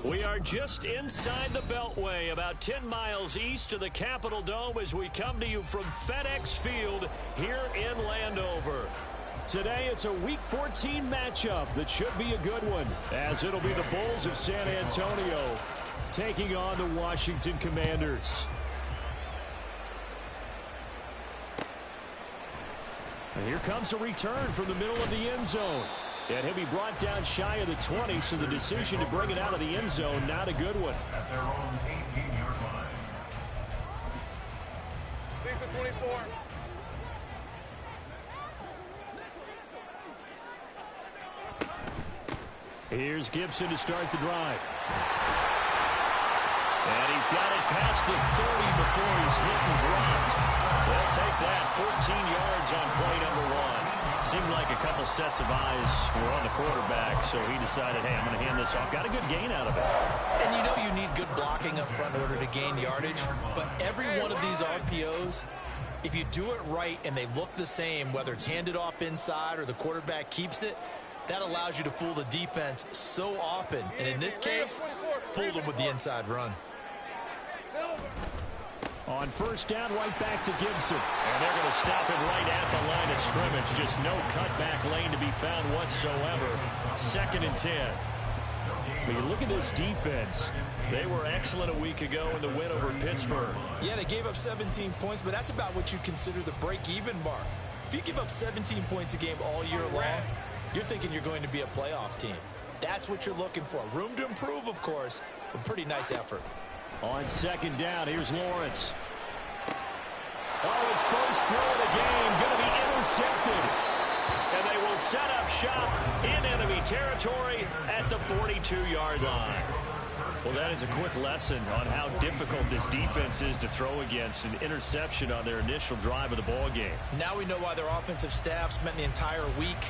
We are just inside the Beltway, about 10 miles east of the Capitol Dome as we come to you from FedEx Field here in Landover. Today, it's a Week 14 matchup that should be a good one, as it'll be the Bulls of San Antonio taking on the Washington Commanders. And here comes a return from the middle of the end zone. And he'll be brought down shy of the 20, so the decision to bring it out of the end zone, not a good one. At their own 18-yard line. These are 24. Here's Gibson to start the drive. And he's got it past the 30 before he's hit and dropped. They'll take that 14 yards on play number one. Seemed like a couple sets of eyes were on the quarterback, so he decided, hey, I'm going to hand this off. Got a good gain out of it. And you know you need good blocking up front in order to gain yardage, but every one of these RPOs, if you do it right and they look the same, whether it's handed off inside or the quarterback keeps it, that allows you to fool the defense so often. And in this case, fooled them with the inside run. On first down, right back to Gibson. And they're going to stop him right at the line of scrimmage. Just no cutback lane to be found whatsoever. 2nd and 10. But you look at this defense. They were excellent a week ago in the win over Pittsburgh. Yeah, they gave up 17 points, but that's about what you consider the break-even mark. If you give up 17 points a game all year long, you're thinking you're going to be a playoff team. That's what you're looking for. Room to improve, of course, but pretty nice effort. On 2nd down, here's Lawrence. Oh, his first throw of the game going to be intercepted. And they will set up shop in enemy territory at the 42-yard line. Well, that is a quick lesson on how difficult this defense is to throw against. An interception on their initial drive of the ball game. Now we know why their offensive staff spent the entire week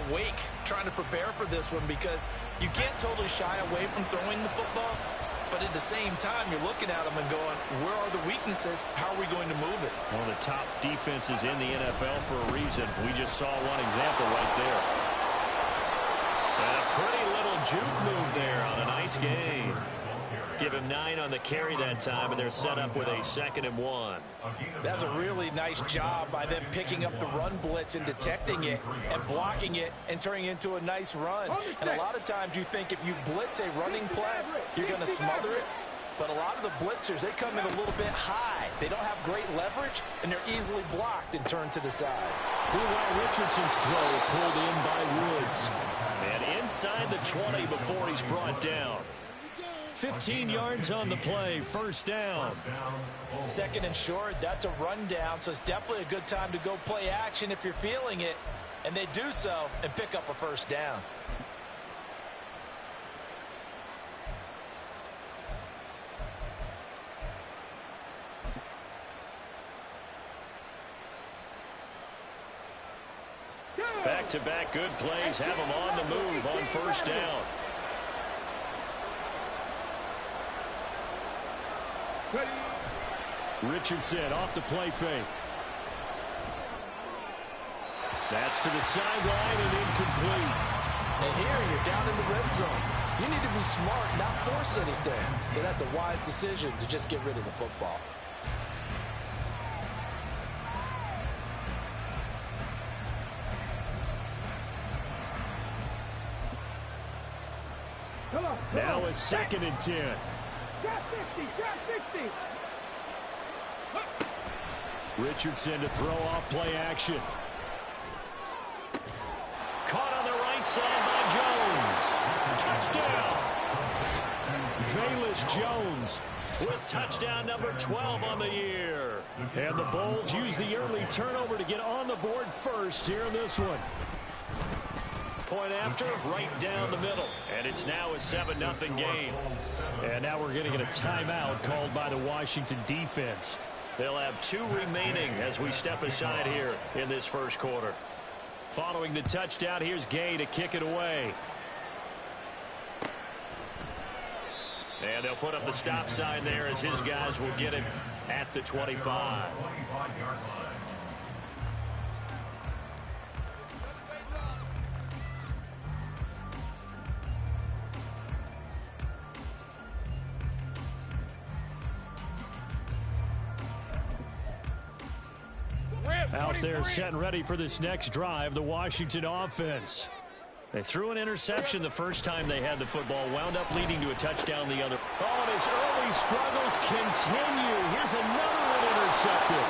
awake trying to prepare for this one, because you can't totally shy away from throwing the football. But at the same time, you're looking at them and going, where are the weaknesses? How are we going to move it? One of the top defenses in the NFL for a reason. We just saw one example right there. And a pretty little juke move there on a nice game. Give him 9 on the carry that time, and they're set up with a 2nd and 1. That's a really nice job by them picking up the run blitz and detecting it and blocking it and turning it into a nice run. And a lot of times you think if you blitz a running play, you're going to smother it. But a lot of the blitzers, they come in a little bit high. They don't have great leverage, and they're easily blocked and turned to the side. Levi Richardson's throw pulled in by Woods. And inside the 20 before he's brought down. 15 yards on the play, 1st down. 2nd and short, that's a rundown, so it's definitely a good time to go play action if you're feeling it. And they do so and pick up a 1st down. Back-to-back good plays have them on the move on 1st down. Richardson off the play fake. That's to the sideline and incomplete. And here you're down in the red zone. You need to be smart, not force anything. So that's a wise decision to just get rid of the football. Now a 2nd and 10. Got 50, got 50. Richardson to throw off play action. Caught on the right side by Jones. Touchdown. Velus Jones with touchdown number 12 on the year. And the Bulls use the early turnover to get on the board first here in this one. Point after, right down the middle. And it's now a 7-0 game. And now we're going to get a timeout called by the Washington defense. They'll have 2 remaining as we step aside here in this 1st quarter. Following the touchdown, here's Gay to kick it away. And they'll put up the stop sign there as his guys will get it at the 25. Out there set and ready for this next drive, the Washington offense. They threw an interception the first time they had the football, wound up leading to a touchdown the other. Oh, and his early struggles continue. Here's another one intercepted.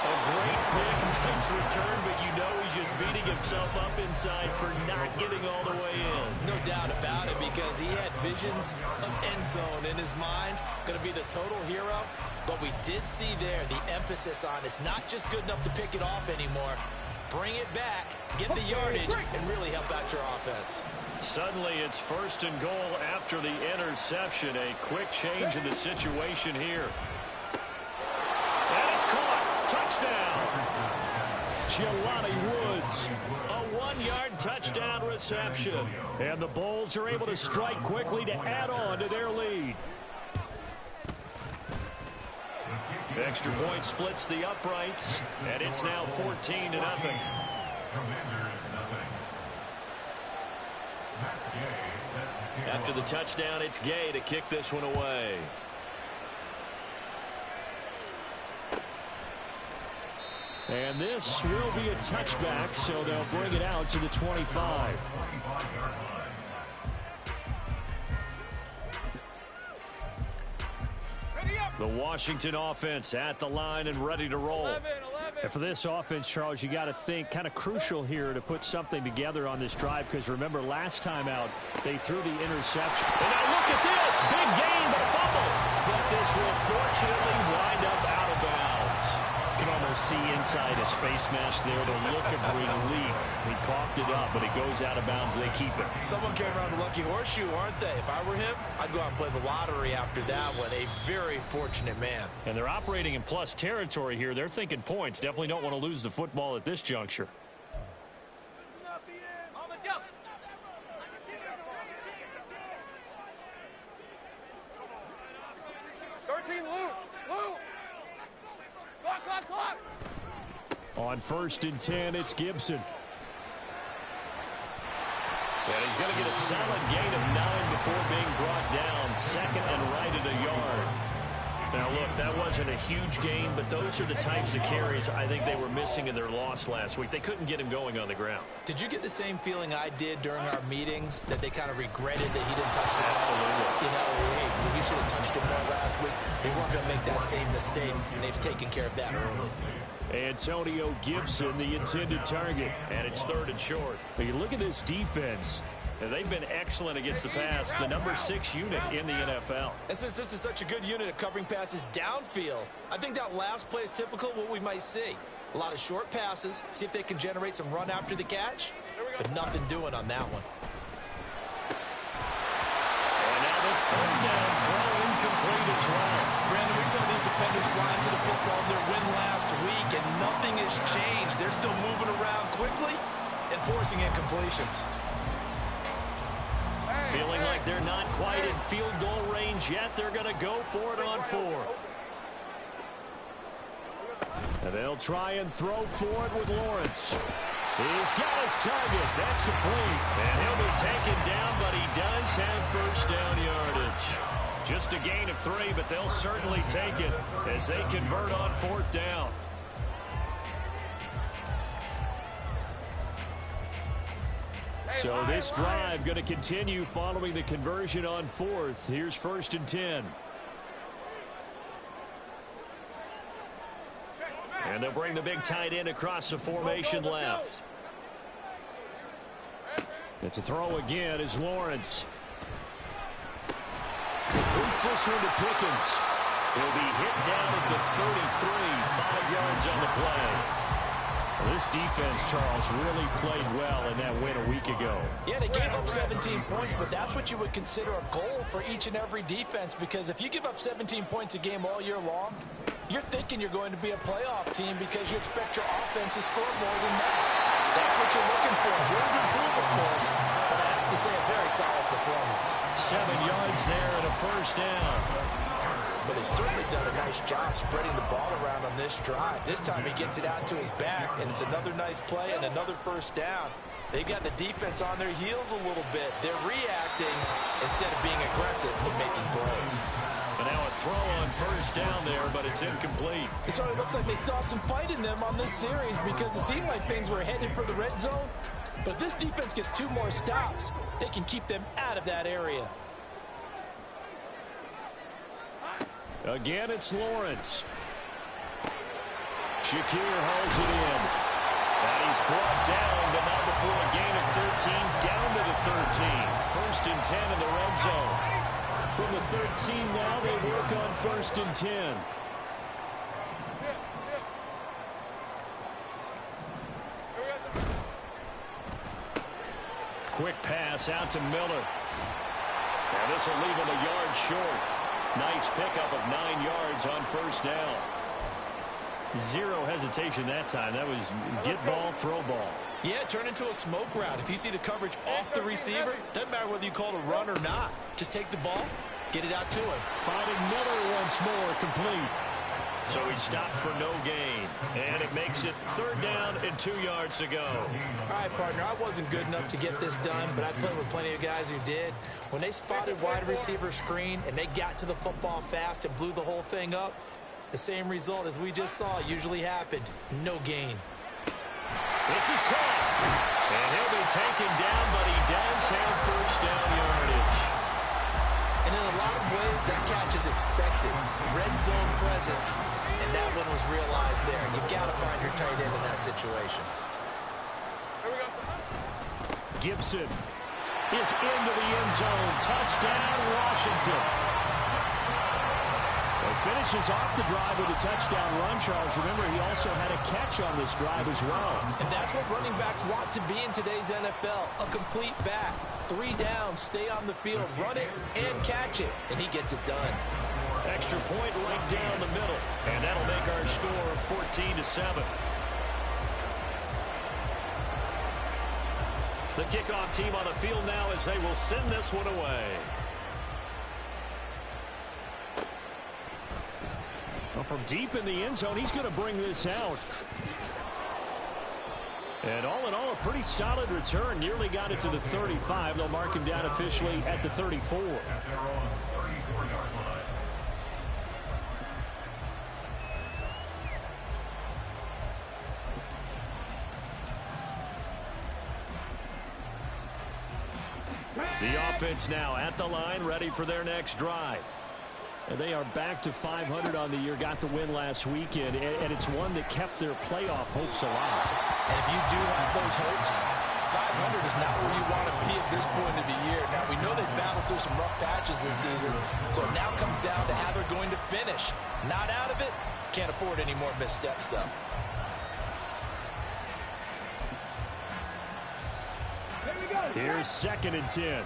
A great pick, nice return, but you know he's just beating himself up inside for not getting all the way in. No doubt about it, because he had visions of end zone in his mind. Going to be the total hero. But we did see there the emphasis on it's not just good enough to pick it off anymore. Bring it back, get the yardage, and really help out your offense. Suddenly it's 1st and goal after the interception. A quick change in the situation here. And it's caught. Touchdown. Jelani Woods. A 1-yard touchdown reception. And the Bulls are able to strike quickly to add on to their lead. Extra point splits the uprights, and it's now 14-0. After the touchdown, it's Gay to kick this one away. And this will be a touchback, so they'll bring it out to the 25. The Washington offense at the line and ready to roll. 11. And for this offense, Charles, you got to think kind of crucial here to put something together on this drive, because remember last time out they threw the interception. And now look at this, big gain but a fumble. But this will fortunately wind up out of bounds. You can almost see inside his face mask there the look of relief. He coughed it up, but it goes out of bounds. They keep it. Someone came around a lucky horseshoe, aren't they? If I were him, I'd go out and play the lottery after that one. A very fortunate man. And they're operating in plus territory here. They're thinking points. Definitely don't want to lose the football at this juncture. 13, Lou. Clock. On 1st and 10, it's Gibson. And he's going to get a solid gain of 9 before being brought down. 2nd and right at a yard. Now, look, that wasn't a huge gain, but those are the types of carries I think they were missing in their loss last week. They couldn't get him going on the ground. Did you get the same feeling I did during our meetings, that they kind of regretted that he didn't touch the ball? Absolutely. You know, hey, he should have touched it more last week. They weren't going to make that same mistake, and they've taken care of that early. Antonio Gibson, the intended target, and it's 3rd and short. But you look at this defense. They've been excellent against the pass, the number 6 unit in the NFL. And since this is such a good unit of covering passes downfield, I think that last play is typical of what we might see. A lot of short passes, see if they can generate some run after the catch, but nothing doing on that one. And now the 3rd down throw incomplete as well. Brandon, we saw these defenders flying to the football in their win last week, and nothing has changed. They're still moving around quickly and forcing incompletions. Feeling like they're not quite in field goal range yet. They're going to go for it on 4th. And they'll try and throw for it with Lawrence. He's got his target. That's complete. And he'll be taken down, but he does have 1st down yardage. Just a gain of 3, but they'll certainly take it as they convert on 4th down. So this drive going to continue following the conversion on 4th. Here's 1st and 10. And they'll bring the big tight end across the formation left. It's a throw again as Lawrence completes this one to Pickens. He'll be hit down at the 33, 5 yards on the play. This defense, Charles, really played well in that win a week ago. Yeah, they gave up 17 points, but that's what you would consider a goal for each and every defense, because if you give up 17 points a game all year long, you're thinking you're going to be a playoff team because you expect your offense to score more than that. That's what you're looking for. Room to improve, of course, but I have to say a very solid performance. 7 yards there and a 1st down. But they've certainly done a nice job spreading the ball around on this drive. This time he gets it out to his back, and it's another nice play and another 1st down. They've got the defense on their heels a little bit. They're reacting instead of being aggressive in making plays. And now a throw on first down there, but it's incomplete. It certainly looks like they still have some fight in them on this series because it seemed like things were headed for the red zone. But if this defense gets 2 more stops, they can keep them out of that area. Again, it's Lawrence. Shakir hauls it in. And he's brought down, but not before a gain of 13, down to the 13. First and 10 in the red zone. From the 13 now, they work on first and 10. Quick pass out to Miller. And this will leave him a yard short. Nice pickup of 9 yards on first down. Zero hesitation that time. That was get ball, throw ball. Yeah, turn into a smoke route. If you see the coverage off the receiver, doesn't matter whether you call it a run or not. Just take the ball, get it out to him. Finding Miller once more, complete. So he stopped for no gain. And it makes it 3rd down and 2 yards to go. All right, partner, I wasn't good enough to get this done, but I played with plenty of guys who did. When they spotted wide receiver screen and they got to the football fast and blew the whole thing up, the same result as we just saw usually happened. No gain. This is caught. And he'll be taken down, but he does have first down yardage. And in a lot of ways, that catch is expected. Red zone presence, and that one was realized there. You've got to find your tight end in that situation. Gibson is into the end zone. Touchdown, Washington. Finishes off the drive with a touchdown run, Charles. Remember, he also had a catch on this drive as well. And that's what running backs want to be in today's NFL, a complete back. 3 downs, stay on the field, run it, and catch it. And he gets it done. Extra point right down the middle. And that'll make our score 14-7. The kickoff team on the field now as they will send this one away. Well, from deep in the end zone, he's going to bring this out. And all in all, a pretty solid return. Nearly got it to the 35. They'll mark him down officially at the 34. At their own 34-yard line. The offense now at the line, ready for their next drive. And they are back to 500 on the year, got the win last weekend, and it's one that kept their playoff hopes alive. And if you do have those hopes, 500 is not where you want to be at this point of the year. Now, we know they've battled through some rough patches this season, so it now comes down to how they're going to finish. Not out of it, can't afford any more missteps, though. Here's 2nd and 10.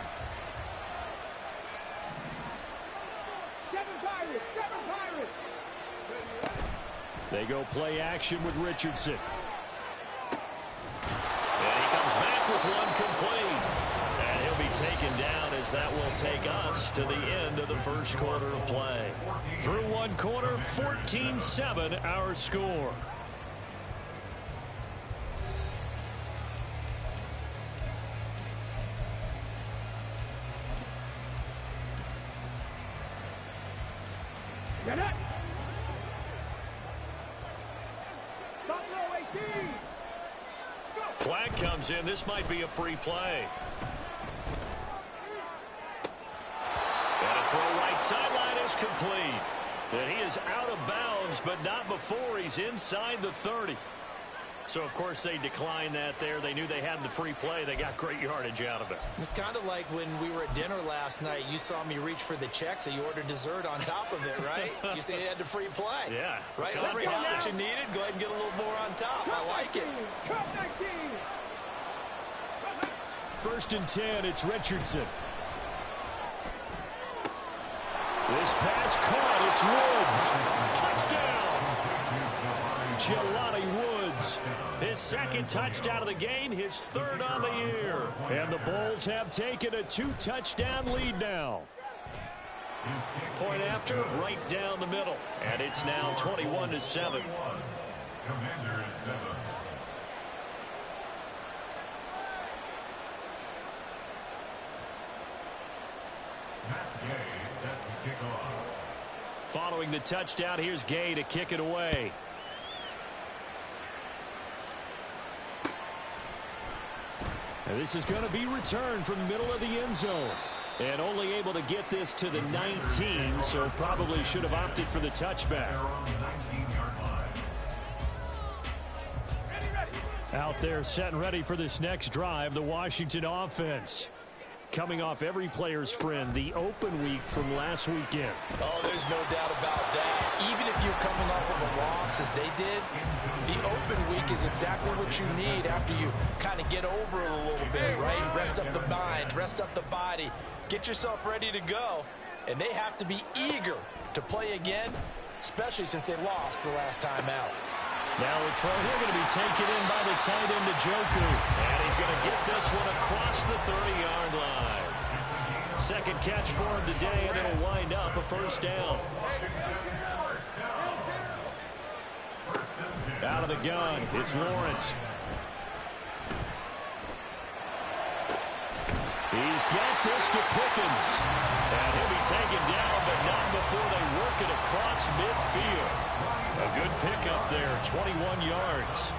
They go play action with Richardson. And he comes back with one complete. And he'll be taken down as that will take us to the end of the first quarter of play. Through one quarter, 14-7 our score. Get it! Flag comes in. This might be a free play. And a throw right sideline is complete. And he is out of bounds, but not before he's inside the 30. So, of course, they declined that there. They knew they had the free play. They got great yardage out of it. It's kind of like when we were at dinner last night. You saw me reach for the check, so you ordered dessert on top of it, right? You say you had the free play. Yeah. Right? Whoever had what you needed, go ahead and get a little more on top. I like it. 1st and 10, it's Richardson. This pass caught, it's Woods. Touchdown! Jelani Woods. His 2nd touchdown of the game, his 3rd on the year. And the Bulls have taken a 2-touchdown lead now. Point after, right down the middle. And it's now 21-7. Commanders 7. Matt Gay set to kick off. Following the touchdown, here's Gay to kick it away. And this is going to be returned from the middle of the end zone. And only able to get this to the 19, so probably should have opted for the touchback. Out there set and ready for this next drive, the Washington offense. Coming off every player's friend, the open week from last weekend. Oh, there's no doubt about that. Even if you're coming off of a loss as they did, the open week is exactly what you need after you kind of get over it a little bit, right? Rest up the mind, rest up the body, get yourself ready to go. And they have to be eager to play again, especially since they lost the last time out. Now the throw here going to be taken in by the tight end, Njoku. And he's going to get this one across the 30-yard line. Second catch for him today, and it'll wind up a first down. Out of the gun, it's Lawrence. He's got this to Pickens. And he'll be taken down, but not before they work it across midfield. A good pickup there, 21 yards.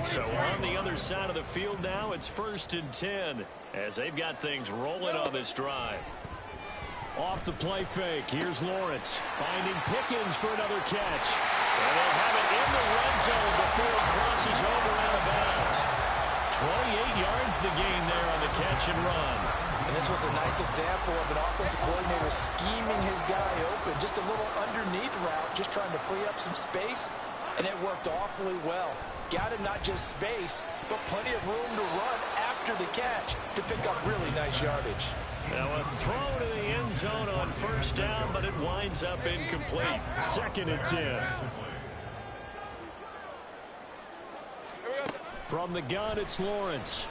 So on the other side of the field now, it's 1st and 10 as they've got things rolling on this drive. Off the play fake, here's Lawrence finding Pickens for another catch. And they'll have it in the red zone before it crosses over out of bounds. 28 yards the gain there on the catch and run. And this was a nice example of an offensive coordinator scheming his guy open. Just a little underneath route, just trying to free up some space. And it worked awfully well. Got him not just space, but plenty of room to run after the catch to pick up really nice yardage. Now a throw to the end zone on first down, but it winds up incomplete. 2nd and 10. From the gun, it's Lawrence.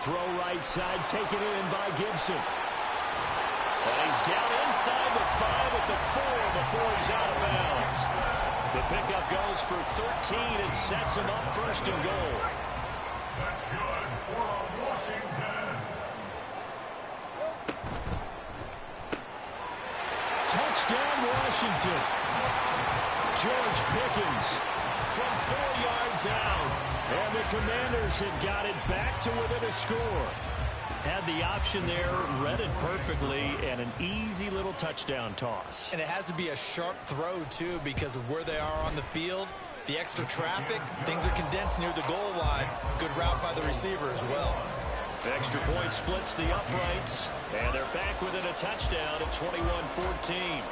Throw right side, taken in by Gibson. And he's down inside the 5 at the 4 before he's out of bounds. The pickup goes for 13 and sets him up 1st and goal. That's good for Washington. Touchdown, Washington. George Pickens from 4 yards out. And the Commanders had got it back to within a score. Had the option there, read it perfectly, and an easy little touchdown toss. And it has to be a sharp throw, too, because of where they are on the field. The extra traffic, things are condensed near the goal line. Good route by the receiver as well. The extra point splits the uprights, and they're back within a touchdown at 21-14.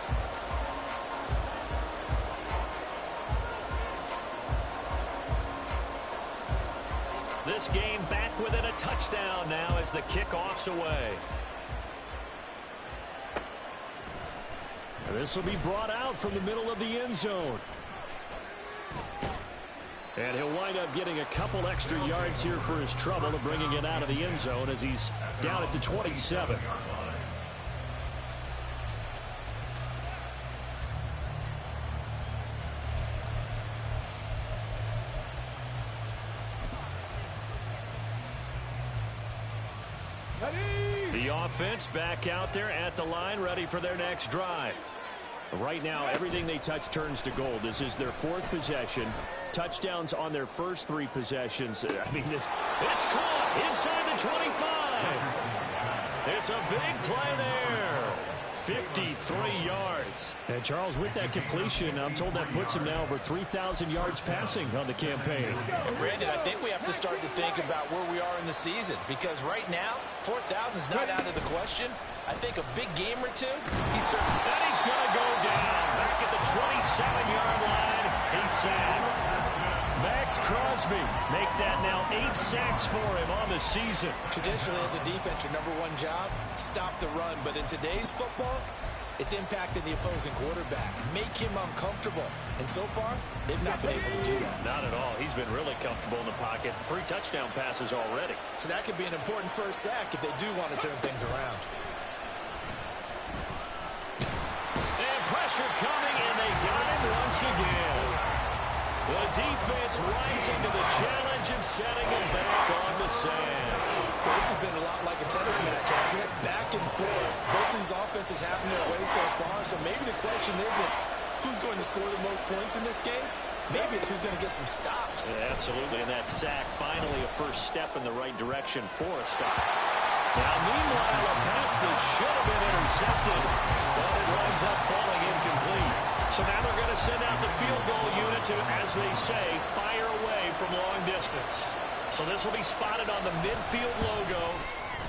This game back within a touchdown now as the kickoff's away. This will be brought out from the middle of the end zone. And he'll wind up getting a couple extra yards here for his trouble and bringing it out of the end zone as he's down at the 27. The offense back out there at the line, ready for their next drive. Right now, everything they touch turns to gold. This is their 4th possession. Touchdowns on their first 3 possessions. I mean, it's caught inside the 25. It's a big play there. 53 yards. And Charles, with that completion, I'm told that puts him now over 3,000 yards passing on the campaign. And Brandon, I think we have to start to think about where we are in the season, because right now, 4,000 is not out of the question. I think a big game or two, he's certain. And he's going to go down back at the 27-yard line. He's sacked. Max Crosby make that now 8 sacks for him on the season. Traditionally, as a defense, your #1 job, stop the run. But in today's football, it's impacting the opposing quarterback. Make him uncomfortable. And so far, they've not been able to do that. Not at all. He's been really comfortable in the pocket. 3 touchdown passes already. So that could be an important first sack if they do want to turn things around. And pressure coming, and they got him once again. The defense rising to the challenge and setting him back on the sand. So this has been a lot like a tennis match, hasn't it? Back and forth. Both of these offenses having their way so far. So maybe the question isn't who's going to score the most points in this game. Maybe it's who's going to get some stops. Yeah, absolutely, and that sack, finally a first step in the right direction for a stop. Now, meanwhile, a pass that should have been intercepted, but it winds up falling incomplete. So now they're going to send out the field goal unit to, as they say, fire away from long distance. So this will be spotted on the midfield logo.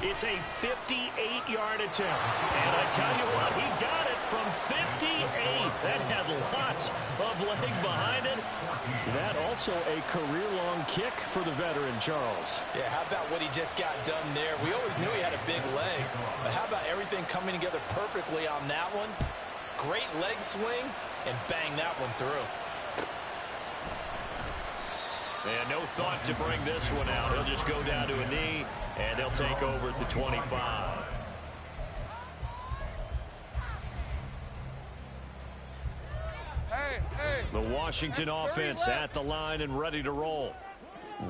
It's a 58-yard attempt. And I tell you what, he got it from 58. That had lots of leg behind it. That also a career-long kick for the veteran, Charles. Yeah, how about what he just got done there? We always knew he had a big leg. But how about everything coming together perfectly on that one? Great leg swing, and bang that one through. And no thought to bring this one out. He'll just go down to a knee, and they'll take over at the 25. The Washington offense at the line and ready to roll.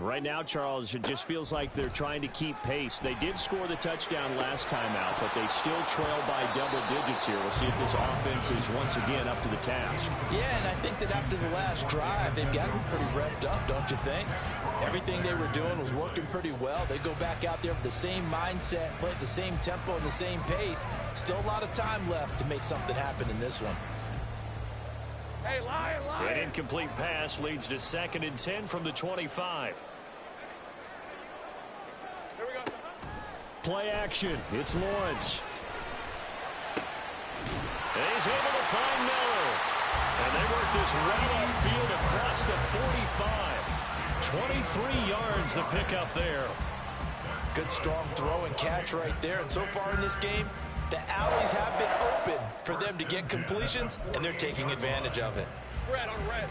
Right now, Charles, it just feels like they're trying to keep pace. They did score the touchdown last time out, but they still trail by double digits here. We'll see if this offense is once again up to the task. Yeah, and I think that after the last drive, they've gotten pretty revved up, don't you think? Everything they were doing was working pretty well. They go back out there with the same mindset, play at the same tempo and the same pace. Still a lot of time left to make something happen in this one. Hey, Lion. An incomplete pass leads to 2nd and 10 from the 25. Here we go. Play action. It's Lawrence. And he's able to find Miller. And they work this right upfield across the 45. 23 yards the pickup there. Good strong throw and catch right there. And so far in this game, the alleys have been open for them to get completions, and they're taking advantage of it. Red on red.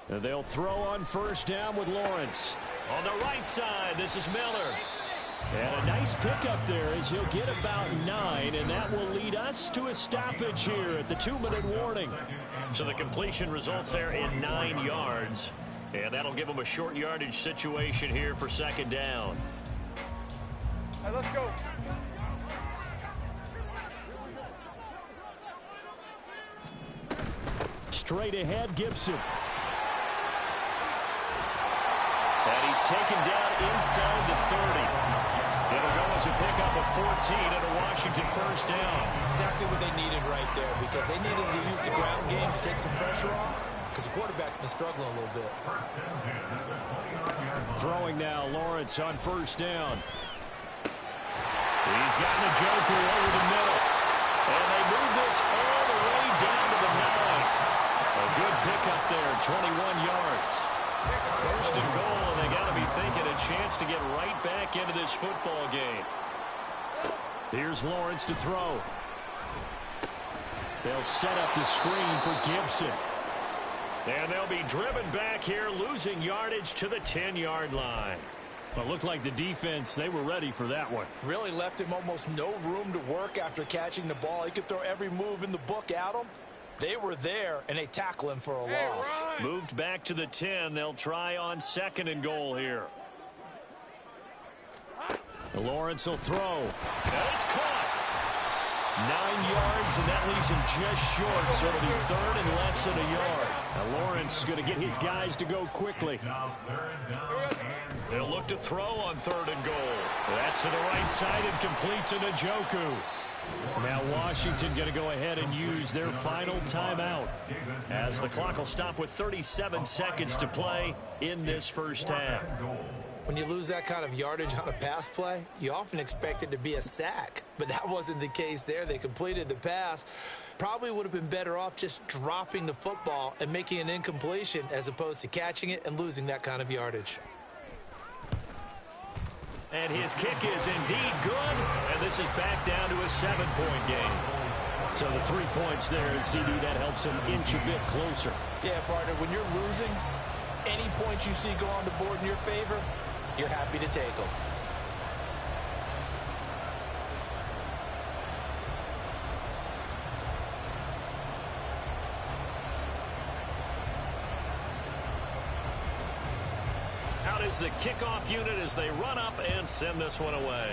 And they'll throw on first down with Lawrence. On the right side, this is Miller. And a nice pickup there as he'll get about 9, and that will lead us to a stoppage here at the 2-minute warning. So the completion results there in 9 yards. And that'll give them a short yardage situation here for 2nd down. Hey, let's go. Straight ahead, Gibson. And he's taken down inside the 30. It'll go as a pickup of 14 and a Washington first down. Exactly what they needed right there, because they needed to use the ground game to take some pressure off, because the quarterback's been struggling a little bit. Throwing now, Lawrence on first down. He's got Njoku over the middle. And they move this all the way down to the 9. A good pickup there, 21 yards. First and goal, and they got to be thinking a chance to get right back into this football game. Here's Lawrence to throw. They'll set up the screen for Gibson. And they'll be driven back here, losing yardage to the 10-yard line. Well, it looked like the defense, they were ready for that one. Really left him almost no room to work after catching the ball. He could throw every move in the book at him. They were there, and they tackle him for a loss. Ryan. Moved back to the 10. They'll try on 2nd and goal here. Lawrence will throw. And it's caught. 9 yards, and that leaves him just short, so it'll be 3rd and less than a yard. Now Lawrence is going to get his guys to go quickly. They'll look to throw on 3rd and goal. That's to the right side and complete to Njoku. Now Washington going to go ahead and use their final timeout as the clock will stop with 37 seconds to play in this first half. When you lose that kind of yardage on a pass play, you often expect it to be a sack. But that wasn't the case there. They completed the pass. Probably would have been better off just dropping the football and making an incompletion as opposed to catching it and losing that kind of yardage. And his kick is indeed good. And this is back down to a 7-point game. So the 3 points there, and CD, that helps him inch a bit closer. Yeah, partner, when you're losing, any points you see go on the board in your favor, you're happy to take them. out is the kickoff unit as they run up and send this one away.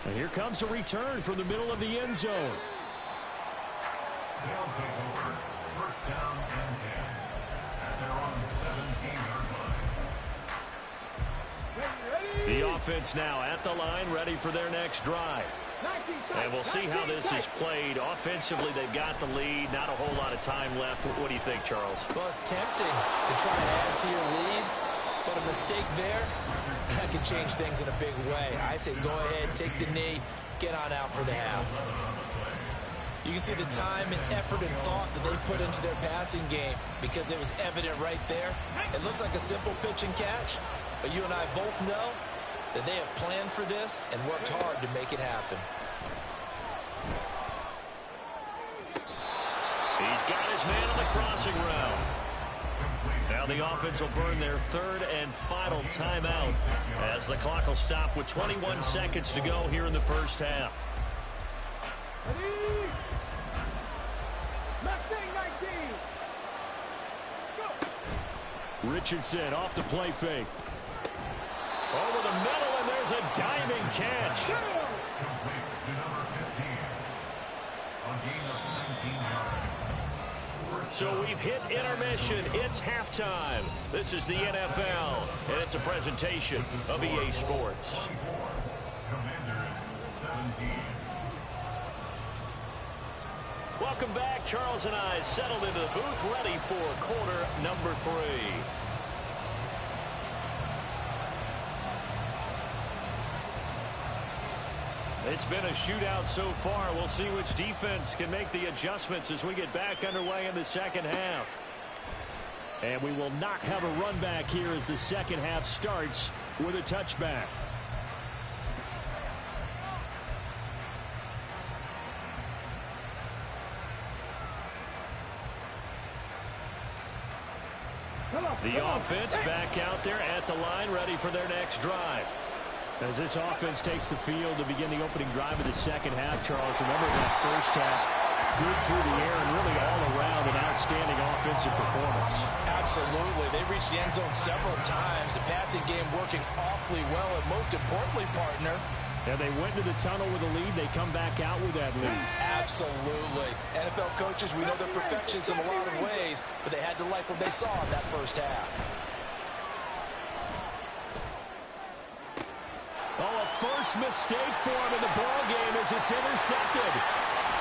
And here comes a return from the middle of the end zone. They'll take over. First down and 10. And they're on the 17-yard line. The offense now at the line, ready for their next drive. And we'll see how this is played. Offensively, they've got the lead. Not a whole lot of time left. What do you think, Charles? Well, it's tempting to try and add to your lead, but a mistake there, that could change things in a big way. I say go ahead, take the knee, get on out for the half. You can see the time and effort and thought that they put into their passing game because it was evident right there. It looks like a simple pitch and catch, but you and I both know that they have planned for this and worked hard to make it happen. He's got his man on the crossing route. Now the offense will burn their third and final timeout as the clock will stop with 21 seconds to go here in the first half. Richardson off the play fake. Over the middle, and there's a diving catch. So we've hit intermission. It's halftime. This is the NFL, and it's a presentation of EA Sports. Commanders 17. Welcome back. Charles and I settled into the booth, ready for quarter number 3. It's been a shootout so far. We'll see which defense can make the adjustments as we get back underway in the second half. And we will not have a run back here as the second half starts with a touchback. The offense back out there at the line, ready for their next drive. As this offense takes the field to begin the opening drive of the second half, Charles, remember that first half, good through the air and really all around an outstanding offensive performance. Absolutely. They reached the end zone several times. The passing game working awfully well, and most importantly, partner, and they went to the tunnel with a lead. They come back out with that lead. Absolutely. NFL coaches, we know they're perfectionists in a lot of ways, but they had to like what they saw in that first half. Oh, a first mistake for him in the ball game as it's intercepted.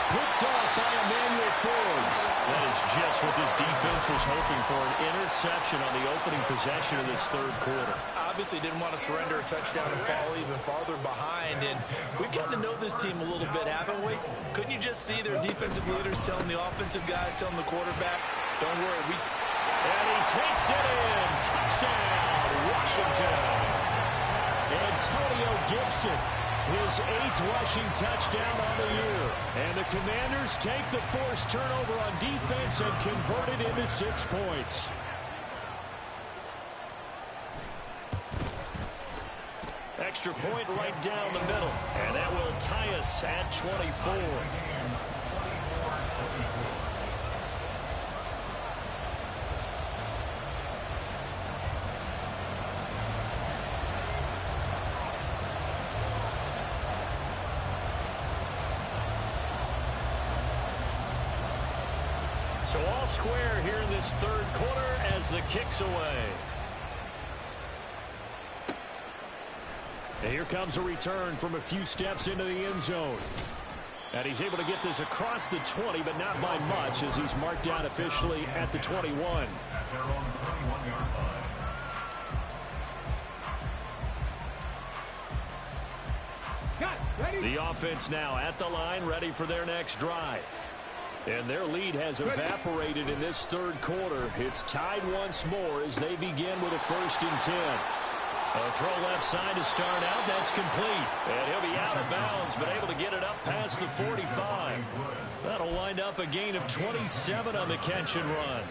Picked off by Emmanuel Forbes. That is just what this defense was hoping for, an interception on the opening possession of this third quarter. Obviously didn't want to surrender a touchdown and fall even farther behind, and we've gotten to know this team a little bit, haven't we? Couldn't you just see their defensive leaders telling the offensive guys, telling the quarterback, don't worry, and he takes it in. Touchdown, Washington. Antonio Gibson, his 8th rushing touchdown on the year. And the Commanders take the forced turnover on defense and convert it into 6 points. Extra point right down the middle. And that will tie us at 24. So all square here in this third quarter as the kick's away. And here comes a return from a few steps into the end zone. And he's able to get this across the 20, but not by much as he's marked down officially at the 21. At their own 21-yard line. The offense now at the line, ready for their next drive. And their lead has evaporated in this third quarter. It's tied once more as they begin with a 1st and 10. A throw left side to start out. That's complete. And he'll be out of bounds, but able to get it up past the 45. That'll wind up a gain of 27 on the catch and run.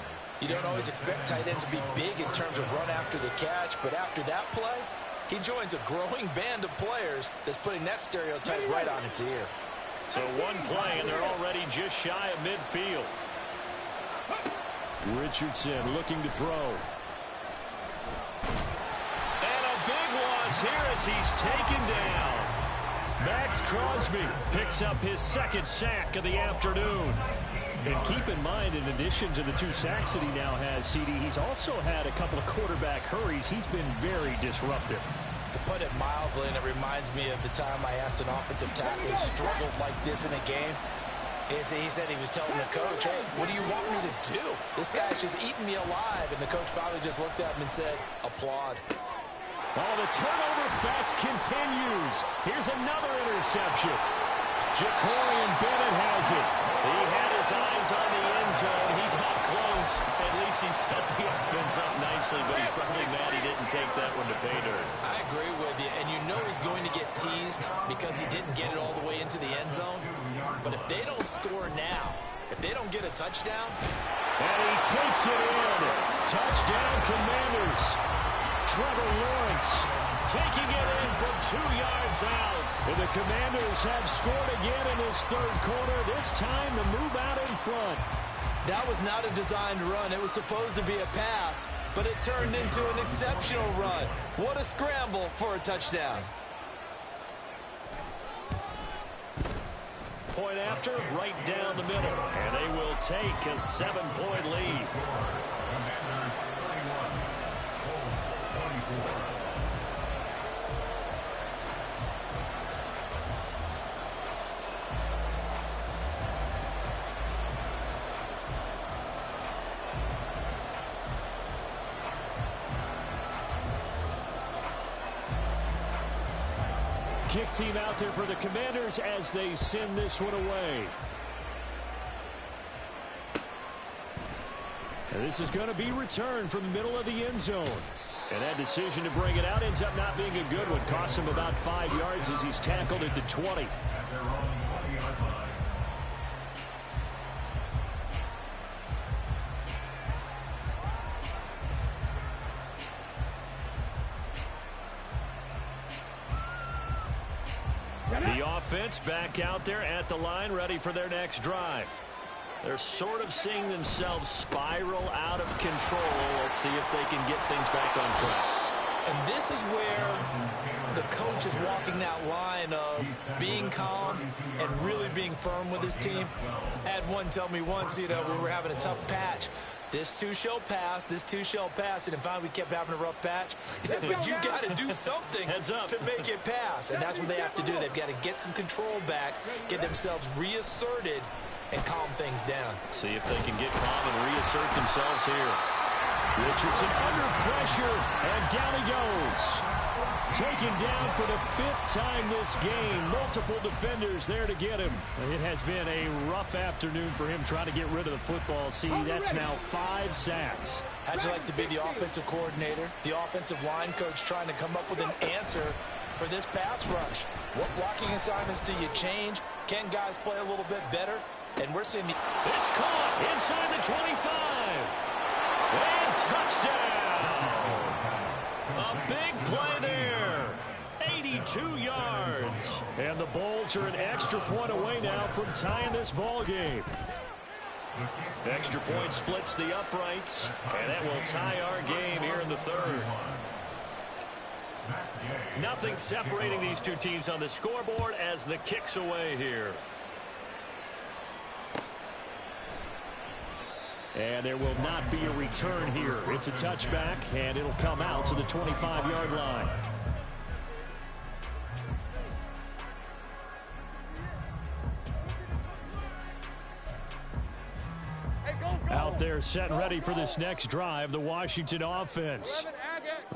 You don't always expect tight ends to be big in terms of run after the catch, but after that play, he joins a growing band of players that's putting that stereotype right on its ear. So one play, and they're already just shy of midfield. Richardson looking to throw. And a big loss here as he's taken down. Maxx Crosby picks up his second sack of the afternoon. And keep in mind, in addition to the 2 sacks that he now has, CD, he's also had a couple of quarterback hurries. He's been very disruptive. To put it mildly, and it reminds me of the time I asked an offensive tackle who struggled like this in a game. He said he was telling the coach, hey, what do you want me to do? This guy's just eating me alive. And the coach finally just looked at him and said, applaud. Oh, the turnover fest continues. Here's another interception. Jacorian Bennett has it. He had his eyes on the end zone. He got close. At least he set the offense up nicely, but he's probably mad he didn't take that one to pay dirt. I agree with you, and you know he's going to get teased because he didn't get it all the way into the end zone. But if they don't score now, if they don't get a touchdown. And he takes it in. Touchdown, Commanders. Trevor Lawrence taking it in from 2 yards out. And the Commanders have scored again in this third quarter. This time the move out in front. That was not a designed run. It was supposed to be a pass, but it turned into an exceptional run. What a scramble for a touchdown. Point after, right down the middle. And they will take a 7-point lead. Commanders 31, Colts 24. Kick team out there for the Commanders as they send this one away. And this is going to be returned from the middle of the end zone. And that decision to bring it out ends up not being a good one. Costs him about 5 yards as he's tackled at the 20. At their own 20-yard line. The offense back out there at the line, ready for their next drive. They're sort of seeing themselves spiral out of control. Let's see if they can get things back on track. And this is where the coach is walking that line of being calm and really being firm with his team. I had one tell me once, we were having a tough patch. This too shall pass, this too shall pass. And finally we kept having a rough patch. He said, but you got to do something to make it pass. And that's what they have to do. They've got to get some control back, get themselves reasserted, and calm things down. See if they can get calm and reassert themselves here. Richardson under pressure, and down he goes. Taken down for the 5th time this game. Multiple defenders there to get him. It has been a rough afternoon for him trying to get rid of the football. See, that's now 5 sacks. How'd you like to be the offensive coordinator, the offensive line coach trying to come up with an answer for this pass rush? What blocking assignments do you change? Can guys play a little bit better? And we're seeing it's caught inside the 25. And touchdown. A big play there. 82 yards. And the Bulls are an extra point away now from tying this ball game. Extra point splits the uprights, and that will tie our game here in the third. Nothing separating these two teams on the scoreboard as the kick's away here. And there will not be a return here. It's a touchback, and it'll come out to the 25-yard line. Out there set and ready for this next drive, the Washington offense.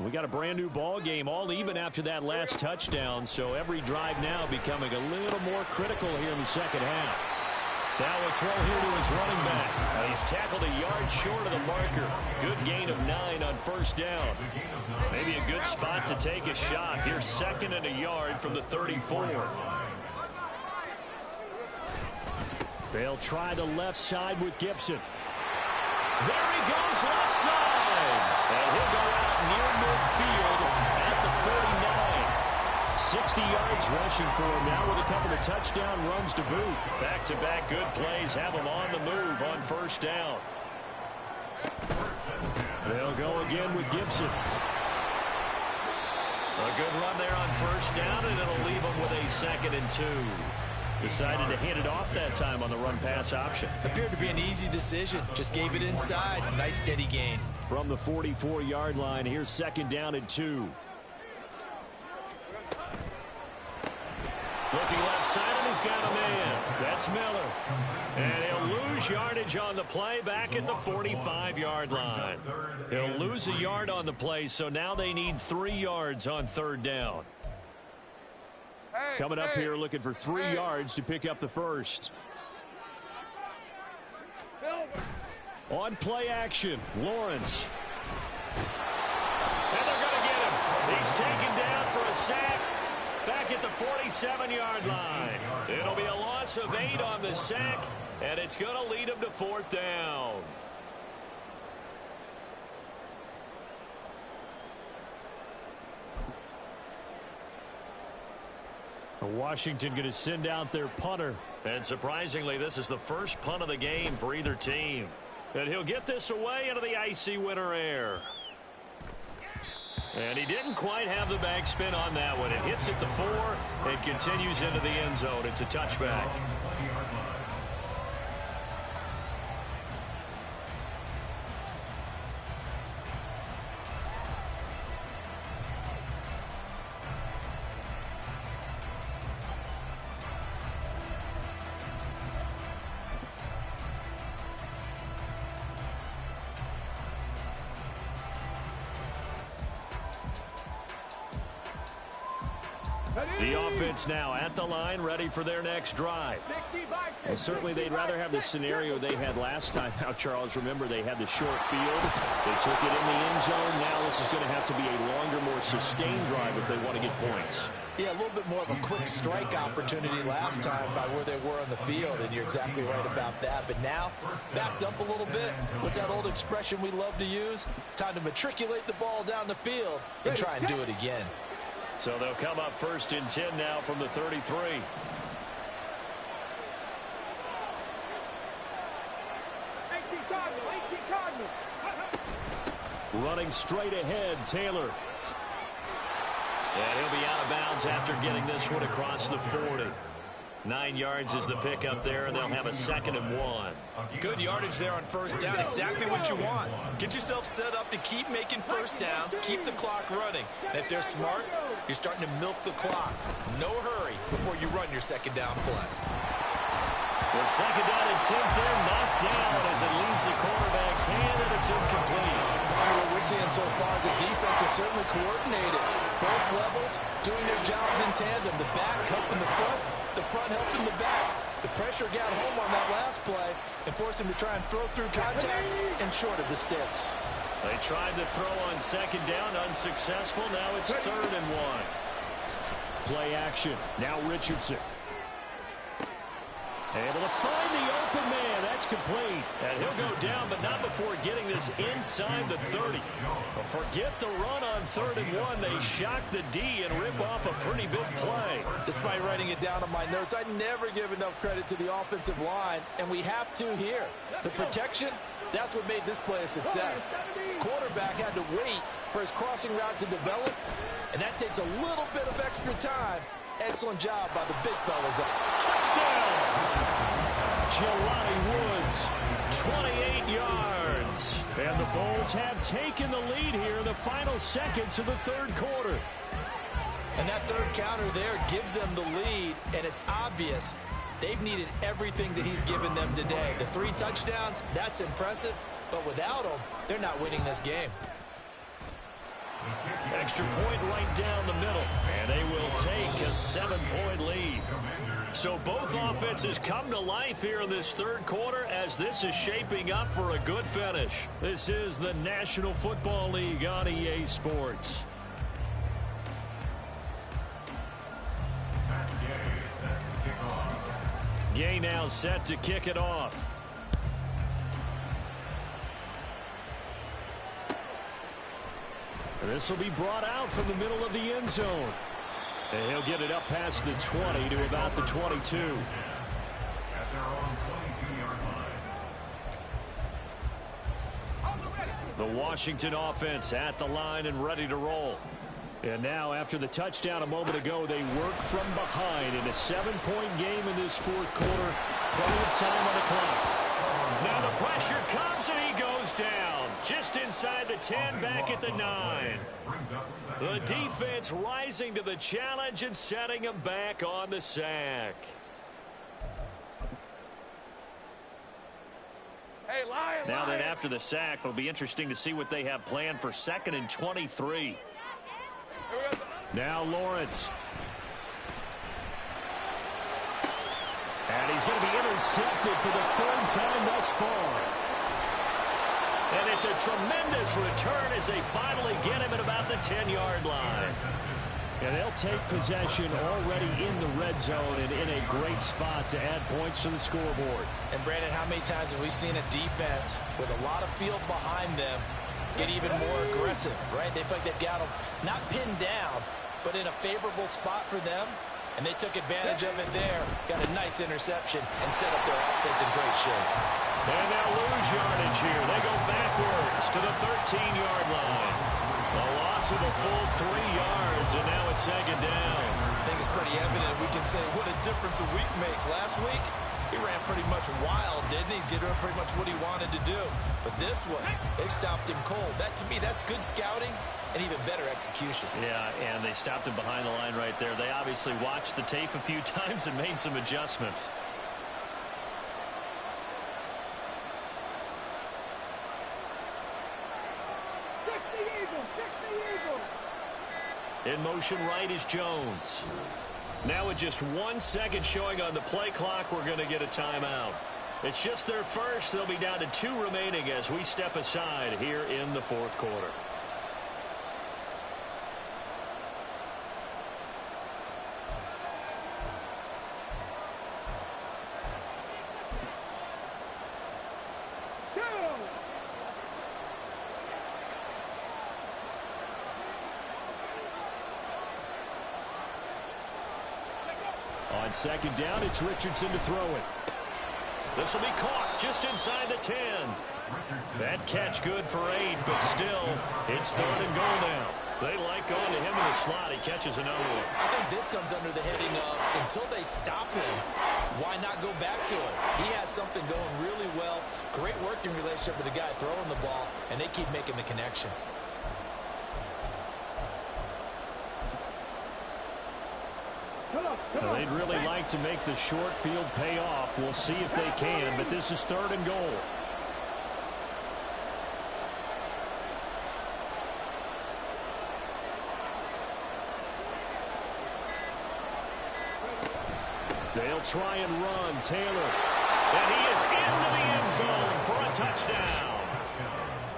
We got a brand new ball game, all even after that last touchdown, so every drive now becoming a little more critical here in the second half. Now a throw here to his running back. He's tackled a yard short of the marker. Good gain of 9 on first down. Maybe a good spot to take a shot. Here's 2nd and a yard from the 34. They'll try the left side with Gibson. There he goes, left side. And he'll go out near midfield at the 49. 60 yards rushing for him now with a couple of touchdown runs to boot. Back-to-back good plays have him on the move on first down. They'll go again with Gibson. A good run there on first down, and it'll leave them with a 2nd and 2. Decided to hand it off that time on the run-pass option. Appeared to be an easy decision. Just gave it inside. Nice steady gain. From the 44-yard line, here's 2nd down and 2. Looking left side, and he's got a man. That's Miller. And he'll lose yardage on the play back at the 45-yard line. He'll lose a yard on the play, so now they need 3 yards on 3rd down. Coming up here looking for 3 yards to pick up the first. On play action, Lawrence. And they're going to get him. He's taken down for a sack back at the 47-yard line. It'll be a loss of 8 on the sack, and it's going to lead him to 4th down. Washington going to send out their punter. And surprisingly, this is the first punt of the game for either team. And he'll get this away into the icy winter air. And he didn't quite have the backspin on that one. It hits at the 4 and continues into the end zone. It's a touchback. The offense now at the line, ready for their next drive. Well, certainly they'd rather have the scenario they had last time. Now, Charles, remember they had the short field. They took it in the end zone. Now this is going to have to be a longer, more sustained drive if they want to get points. Yeah, a little bit more of a quick strike opportunity last time by where they were on the field, and you're exactly right about that. But now, backed up a little bit. What's that old expression we love to use? Time to matriculate the ball down the field and try and do it again. So they'll come up 1st and 10 now from the 33. Running straight ahead, Taylor. And he'll be out of bounds after getting this one across the 40. 9 yards is the pickup there, and they'll have a 2nd and 1. Good yardage there on first down. Exactly what you want. Get yourself set up to keep making first downs, keep the clock running. And if they're smart, you're starting to milk the clock. No hurry before you run your 2nd down play. The 2nd down attempt there knocked down as it leaves the quarterback's hand, and it's incomplete. What we're seeing so far is the defense is certainly coordinated. Both levels doing their jobs in tandem. The back helping the front helping the back. The pressure got home on that last play and forced him to try and throw through contact and short of the sticks. They tried to throw on 2nd down, unsuccessful. Now it's 3rd and 1. Play action. Now Richardson. Able to find the open man. That's complete. And he'll go down, but not before getting this inside the 30. But forget the run on 3rd and 1. They shock the D and rip off a pretty big play. Despite writing it down on my notes, I never give enough credit to the offensive line, and we have to here. The protection, that's what made this play a success. Quarterback had to wait for his crossing route to develop, and that takes a little bit of extra time. Excellent job by the big fellas. Touchdown! Jelani Woods, 28 yards. And the Bulls have taken the lead here in the final seconds of the 3rd quarter. And that 3rd counter there gives them the lead, and it's obvious they've needed everything that he's given them today. The 3 touchdowns, that's impressive, but without him, they're not winning this game. Extra point right down the middle, and they will take a 7-point lead. So both offenses come to life here in this 3rd quarter as this is shaping up for a good finish. This is the National Football League on EA Sports. Gay now set to kick it off. This will be brought out from the middle of the end zone. And he'll get it up past the 20 to about the 22. At their own 22-yard line. The Washington offense at the line and ready to roll. And now, after the touchdown a moment ago, they work from behind in a 7-point game in this fourth quarter. Plenty of time on the clock. Now the pressure comes and he goes down. Just inside the 10, back at the 9. The defense rising to the challenge and setting him back on the sack. Hey, Lion, Now then, Lion. after the sack, it'll be interesting to see what they have planned for 2nd and 23. Here we go. Now Lawrence. And he's going to be intercepted for the 3rd time thus far. And it's a tremendous return as they finally get him at about the 10-yard line. And they'll take possession already in the red zone and in a great spot to add points to the scoreboard. And Brandon, how many times have we seen a defense with a lot of field behind them get even more aggressive, right? They feel like they've got them not pinned down, but in a favorable spot for them. And they took advantage of it there. Got a nice interception and set up their offense in great shape. And they'll lose yardage here. They go backwards to the 13-yard line. A loss of a full 3 yards, and now it's 2nd down. I think it's pretty evident. We can say what a difference a week makes. Last week, he ran pretty much wild, didn't he? Did pretty much what he wanted to do. But this one, they stopped him cold. That, to me, that's good scouting and even better execution. Yeah, and they stopped him behind the line right there. They obviously watched the tape a few times and made some adjustments. In motion right is Jones. Now with just 1 second showing on the play clock, we're going to get a timeout. It's just their first. They'll be down to 2 remaining as we step aside here in the fourth quarter. On 2nd down, it's Richardson to throw it. This will be caught just inside the 10. That catch good for 8, but still, it's 3rd and goal now. They like going to him in the slot. He catches another one. I think this comes under the heading of, until they stop him, why not go back to it? He has something going really well. Great working relationship with the guy throwing the ball, and they keep making the connection. Well, they'd really like to make the short field pay off. We'll see if they can, but this is 3rd and goal. They'll try and run. Taylor. And he is into the end zone for a touchdown.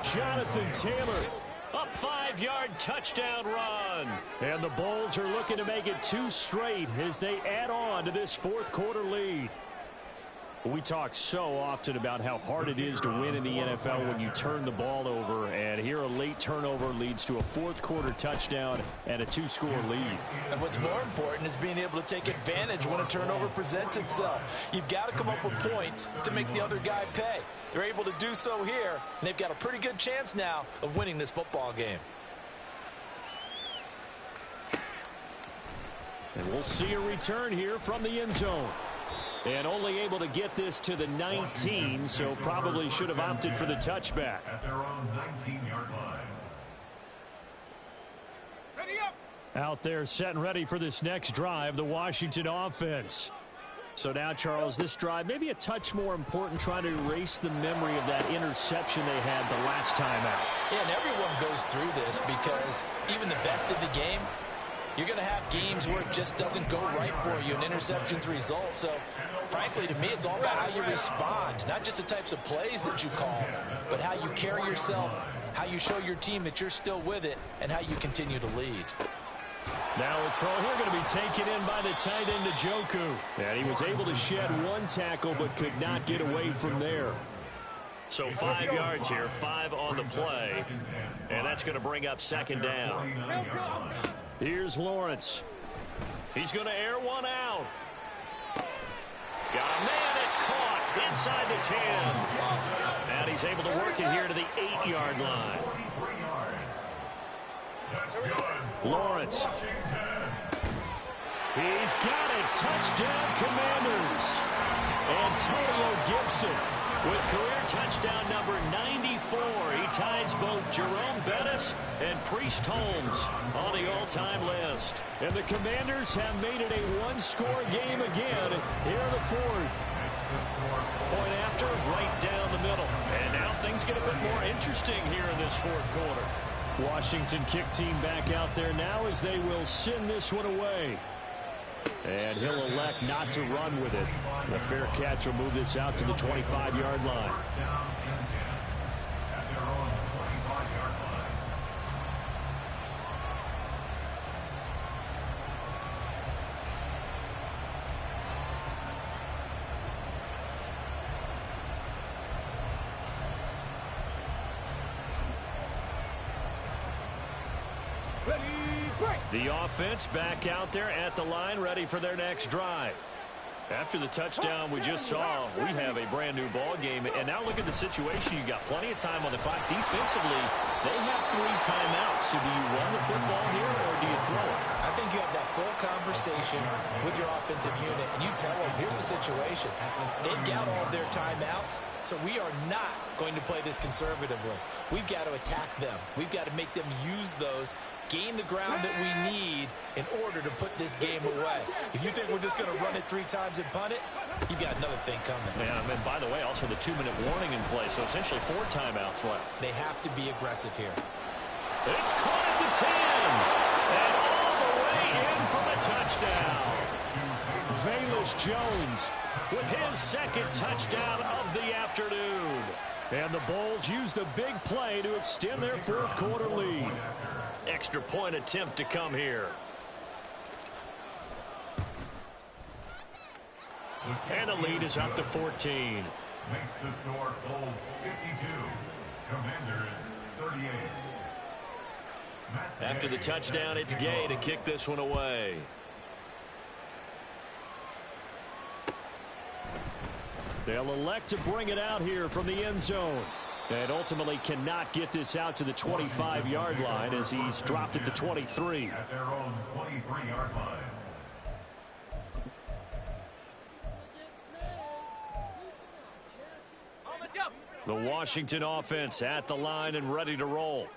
Jonathan Taylor. A 5-yard touchdown run. And the Bulls are looking to make it 2 straight as they add on to this fourth quarter lead. We talk so often about how hard it is to win in the NFL when you turn the ball over, and here a late turnover leads to a fourth quarter touchdown and a 2-score lead. And what's more important is being able to take advantage when a turnover presents itself. You've got to come up with points to make the other guy pay. They're able to do so here, and they've got a pretty good chance now of winning this football game. And we'll see a return here from the end zone. And only able to get this to the 19, so probably should have opted for the touchback. At their own 19-yard line. Ready up. Out there set and ready for this next drive, the Washington offense. So now, Charles, this drive maybe a touch more important, trying to erase the memory of that interception they had the last time out. Yeah, and everyone goes through this because even the best of the game, you're going to have games where it just doesn't go right for you, and interceptions result. So, frankly, to me, it's all about how you respond, not just the types of plays that you call, but how you carry yourself, how you show your team that you're still with it, and how you continue to lead. Now a throw here going to be taken in by the tight end Njoku. And he was able to shed 1 tackle but could not get away from there. So 5 yards here, 5 on the play. And that's going to bring up 2nd down. Here's Lawrence. He's going to air one out. Got a man, it's caught. inside the 10. And he's able to work it here to the 8-yard line. Lawrence. He's got it. Touchdown, Commanders. Antonio Gibson with career touchdown number 94. He ties both Jerome Bettis and Priest Holmes on the all-time list. And the Commanders have made it a one-score game again here in the fourth. Point after, right down the middle. And now things get a bit more interesting here in this fourth quarter. Washington kick team back out there now as they will send this one away. And he'll elect not to run with it. The fair catch will move this out to the 25-yard line. The offense back out there at the line, ready for their next drive. After the touchdown we just saw, we have a brand new ball game. And now look at the situation. You got plenty of time on the clock. Defensively, they have 3 timeouts. So do you run the football here or do you throw it? I think you have that full conversation with your offensive unit, and you tell them, here's the situation. They've got all their timeouts, so we are not going to play this conservatively. We've got to attack them. We've got to make them use those, gain the ground that we need in order to put this game away. If you think we're just going to run it 3 times and punt it, you've got another thing coming. Yeah, and by the way, also the 2-minute warning in place, so essentially 4 timeouts left. They have to be aggressive here. It's caught at the 10, and all the way in for the touchdown. Velus Jones with his second touchdown of the afternoon. And the Bulls use the big play to extend their fourth quarter lead. Extra point attempt to come here. And the lead is up to 14. Makes the score Bulls 52, Commanders 38. After the touchdown, it's Gay to kick this one away. They'll elect to bring it out here from the end zone. And ultimately cannot get this out to the 25-yard line as he's dropped it to 23. At their own 23-yard line. The Washington offense at the line and ready to roll.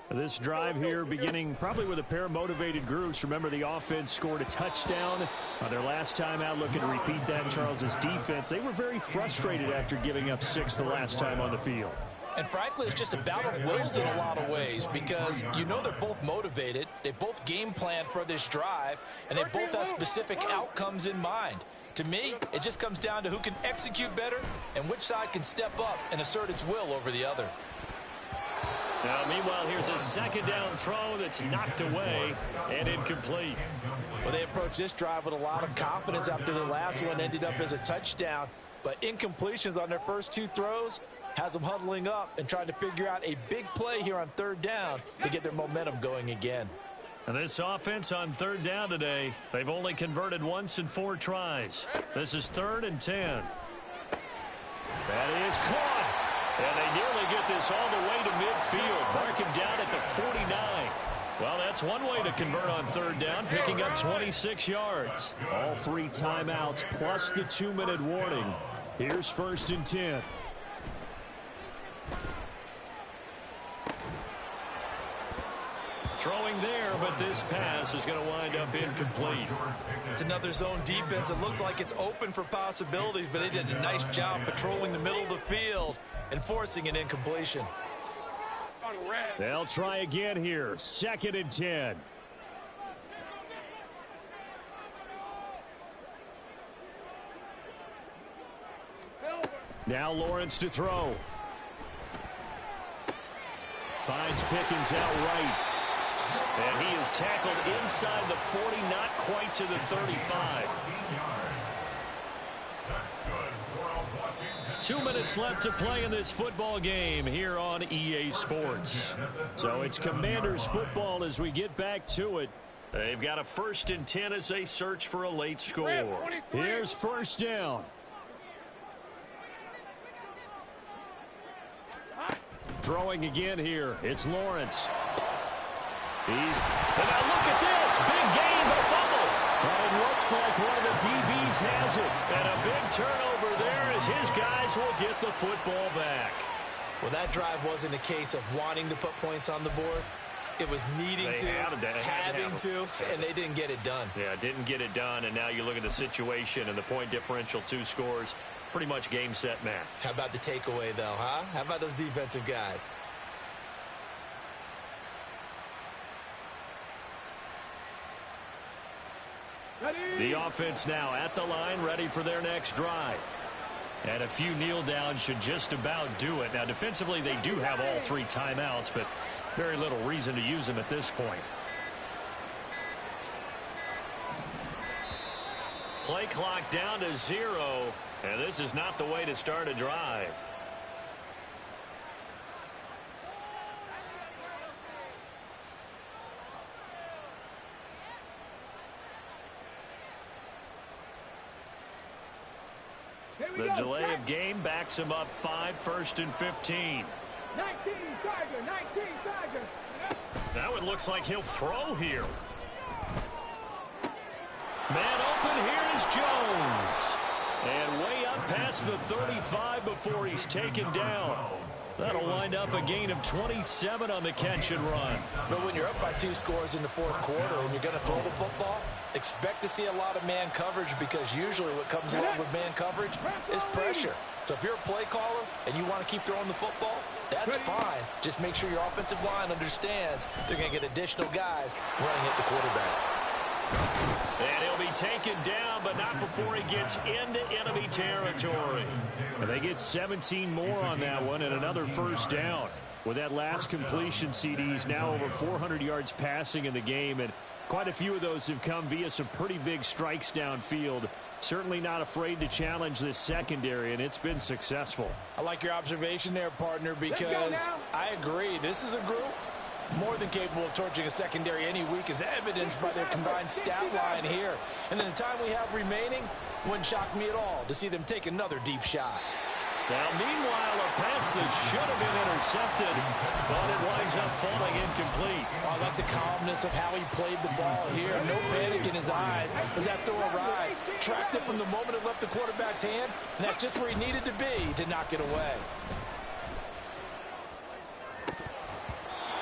This drive here beginning probably with a pair of motivated groups. Remember, the offense scored a touchdown their last time out. Looking to repeat that. Charles's defense, they were very frustrated after giving up 6 the last time on the field. And frankly, it's just a battle of wills in a lot of ways because you know they're both motivated. They both game plan for this drive, and they both have specific outcomes in mind. To me, it just comes down to who can execute better and which side can step up and assert its will over the other. Now, meanwhile, here's a second down throw that's knocked away and incomplete. Well, they approached this drive with a lot of confidence after the last one ended up as a touchdown. But incompletions on their first 2 throws has them huddling up and trying to figure out a big play here on 3rd down to get their momentum going again. And this offense on 3rd down today, they've only converted once in 4 tries. This is 3rd and 10. That is caught. And they nearly get this all the way to midfield. Mark him down at the 49. Well, that's one way to convert on 3rd down, picking up 26 yards. All 3 timeouts plus the 2-minute warning. Here's 1st and 10. Throwing there, but this pass is going to wind up incomplete. It's another zone defense. It looks like it's open for possibilities, but they did a nice job patrolling the middle of the field and forcing an incompletion. They'll try again here. 2nd and 10. Now Lawrence to throw. Finds Pickens out right. And he is tackled inside the 40, not quite to the 35. 2 minutes left to play in this football game here on EA Sports. So it's Commanders football as we get back to it. They've got a 1st and 10 as they search for a late score. Here's 1st down. Throwing again here. It's Lawrence. And now look at this. Big gain, but a fumble. But it looks like one of the DBs has it. And a big turnover there as his guys will get the football back. Well, that drive wasn't a case of wanting to put points on the board. It was needing to, having to, and they didn't get it done. Yeah, didn't get it done, and now you look at the situation and the point differential, 2 scores, pretty much game, set, match. How about the takeaway, though, huh? How about those defensive guys? The offense now at the line, ready for their next drive. And a few kneel downs should just about do it. Now, defensively, they do have all 3 timeouts, but very little reason to use them at this point. Play clock down to 0, and this is not the way to start a drive. The delay of game backs him up 5, 1st and 15. 19, Tiger, 19, Tiger. Now it looks like he'll throw here. Man open, here is Jones. And way up past the 35 before he's taken down. That'll wind up a gain of 27 on the catch and run. But when you're up by 2 scores in the 4th quarter and you're going to throw the football, expect to see a lot of man coverage, because usually what comes along with man coverage is pressure. So if you're a play caller and you want to keep throwing the football, that's fine. Just make sure your offensive line understands they're going to get additional guys running at the quarterback. And he'll be taken down, but not before he gets into enemy territory. And they get 17 more on that one and another first down. With that last completion, CD's now over 400 yards passing in the game, and quite a few of those have come via some pretty big strikes downfield. Certainly not afraid to challenge this secondary, and it's been successful. I like your observation there, partner, because I agree. This is a group more than capable of torching a secondary any week, as evidenced by their combined stat line here. And then the time we have remaining, wouldn't shock me at all to see them take another deep shot. Now, meanwhile, a pass that should have been intercepted, but it winds up falling incomplete. I like the calmness of how he played the ball here. No panic in his eyes as that throw arrived. Tracked it from the moment it left the quarterback's hand, and that's just where he needed to be to knock it away.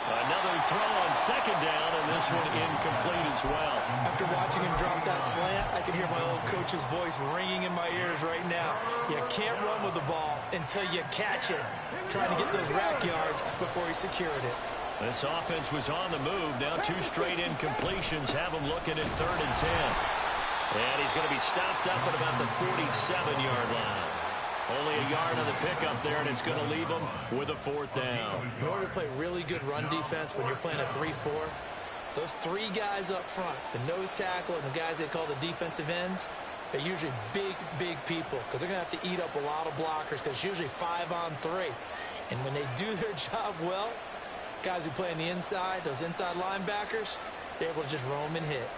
Another throw on 2nd down, and this one incomplete as well. After watching him drop that slant, I can hear my old coach's voice ringing in my ears right now. You can't run with the ball until you catch it. Trying to get those rack yards before he secured it. This offense was on the move. Now 2 straight incompletions have him looking at 3rd and 10. And he's going to be stopped up at about the 47-yard line. Only a yard on the pickup there, and it's going to leave them with a 4th down. In order to play really good run defense when you're playing a 3-4, those 3 guys up front, the nose tackle and the guys they call the defensive ends, they're usually big, big people, because they're going to have to eat up a lot of blockers, because it's usually 5 on 3. And when they do their job well, guys who play on the inside, those inside linebackers, they're able to just roam and hit.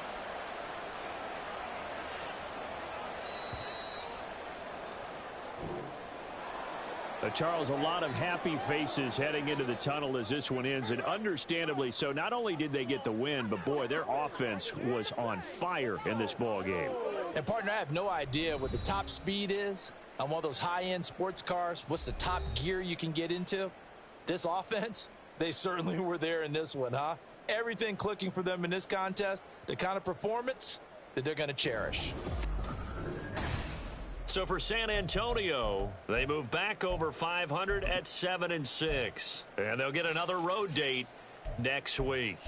Charles, a lot of happy faces heading into the tunnel as this one ends, and understandably so. Not only did they get the win, but boy, their offense was on fire in this ball game. And partner, I have no idea what the top speed is on one of those high-end sports cars. What's the top gear you can get into? This offense, they certainly were there in this one, huh? Everything clicking for them in this contest, the kind of performance that they're going to cherish. So for San Antonio, they move back over 500 at 7-6. And they'll get another road date next week.